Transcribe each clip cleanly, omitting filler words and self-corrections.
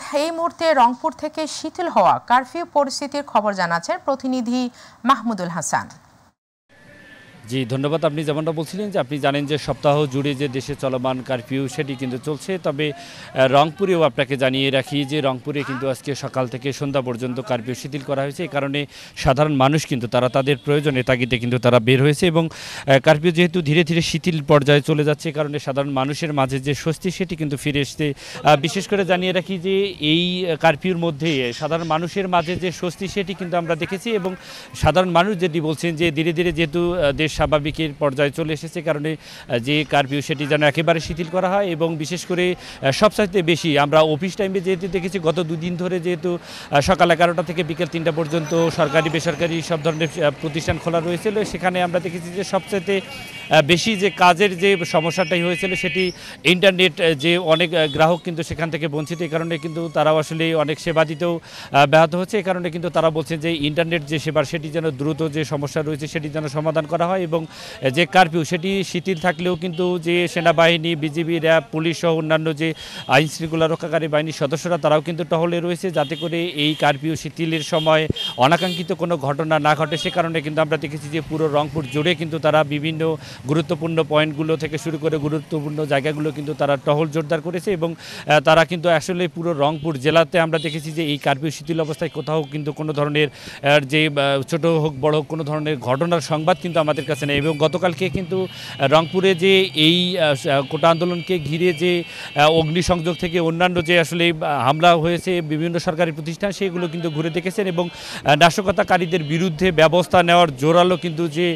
এই মুহূর্তে রংপুর থেকে শিথিল হওয়া কারফিউ পরিস্থিতির খবর জানাচ্ছেন প্রতিনিধি মাহমুদুল হাসান। জি ধন্যবাদ। আপনি যেমনটা বলছিলেন যে আপনি জানেন যে সপ্তাহ জুড়ে যে দেশে চলমান কারফিউ সেটি কিন্তু চলছে, তবে রংপুরেও আপনাকে জানিয়ে রাখি যে রংপুরে কিন্তু আজকে সকাল থেকে সন্ধ্যা পর্যন্ত কারফিউ শিথিল করা হয়েছে। এই কারণে সাধারণ মানুষ কিন্তু তারা তাদের প্রয়োজনে তাগিদে কিন্তু তারা বের হয়েছে এবং কারফিউ যেহেতু ধীরে ধীরে শিথিল পর্যায়ে চলে যাচ্ছে, এই কারণে সাধারণ মানুষের মাঝে যে স্বস্তি সেটি কিন্তু ফিরে এসছে। বিশেষ করে জানিয়ে রাখি যে এই কারফিউর মধ্যে সাধারণ মানুষের মাঝে যে স্বস্তি সেটি কিন্তু আমরা দেখেছি এবং সাধারণ মানুষ যেটি বলছেন যে ধীরে ধীরে যেহেতু দেশ স্বাভাবিকের পর্যায়ে চলে এসেছে, কারণে যে কারফিউ সেটি যেন একেবারে শিথিল করা হয়। এবং বিশেষ করে সবচাইতে বেশি আমরা অফিস টাইমে যেহেতু দেখেছি গত দুদিন ধরে যেহেতু সকাল 11টা থেকে বিকেল 3টা পর্যন্ত সরকারি বেসরকারি সব ধরনের প্রতিষ্ঠান খোলা রয়েছিল, সেখানে আমরা দেখেছি যে সবচাইতে বেশি যে কাজের যে সমস্যাটাই হয়েছিল সেটি ইন্টারনেট, যে অনেক গ্রাহক কিন্তু সেখান থেকে বঞ্চিত, এই কারণে কিন্তু তারাও আসলে অনেক সেবা দিতেও ব্যাহত হচ্ছে। এই কারণে কিন্তু তারা বলছেন যে ইন্টারনেট যে সেবার সেটি যেন দ্রুত যে সমস্যা রয়েছে সেটি যেন সমাধান করা হয় এবং যে কারফিউ সেটি শিথিল থাকলেও কিন্তু যে সেনাবাহিনী, বিজিবি, র্যাব, পুলিশ সহ অন্যান্য যে আইন শৃঙ্খলা রক্ষাকারী বাহিনীর সদস্যরা তারাও কিন্তু টহলে রয়েছে, যাতে করে এই কারফিউ শিথিলের সময় অনাকাঙ্ক্ষিত কোনো ঘটনা না ঘটে। সে কারণে কিন্তু আমরা দেখেছি যে পুরো রংপুর জুড়ে কিন্তু তারা বিভিন্ন গুরুত্বপূর্ণ পয়েন্টগুলো থেকে শুরু করে গুরুত্বপূর্ণ জায়গাগুলো কিন্তু তারা টহল জোরদার করেছে এবং তারা কিন্তু আসলে পুরো রংপুর জেলাতে আমরা দেখেছি যে এই কারফিউ শিথিল অবস্থায় কোথাও কিন্তু কোনো ধরনের যে ছোট হোক বড় হোক কোনো ধরনের ঘটনার সংবাদ কিন্তু আমাদের কাছে নেই। এবং গতকালকে কিন্তু রংপুরে যে এই কোটা আন্দোলনকে ঘিরে যে অগ্নিসংযোগ থেকে অন্যান্য যে আসলে হামলা হয়েছে বিভিন্ন সরকারি প্রতিষ্ঠান, সেগুলো কিন্তু ঘুরে দেখেছেন এবং নাশকতাকারীদের বিরুদ্ধে ব্যবস্থা নেওয়ার জোরালো কিন্তু যে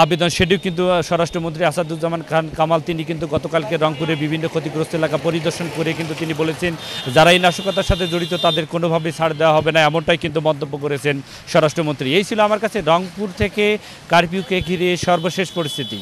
আবেদন সেটিও কিন্তু স্বরাষ্ট্রমন্ত্রী আসাদুজ্জামান খান কামাল তিনি কিন্তু গতকালকে রংপুরের বিভিন্ন ক্ষতিগ্রস্ত এলাকা পরিদর্শন করে কিন্তু তিনি বলেছেন যারা এই নাশকতার সাথে জড়িত তাদের কোনোভাবে ছাড় দেওয়া হবে না, এমনটাই কিন্তু মন্তব্য করেছেন স্বরাষ্ট্রমন্ত্রী। এই ছিল আমার কাছে রংপুর থেকে কারফিউকে ঘিরে সর্বশেষ পরিস্থিতি।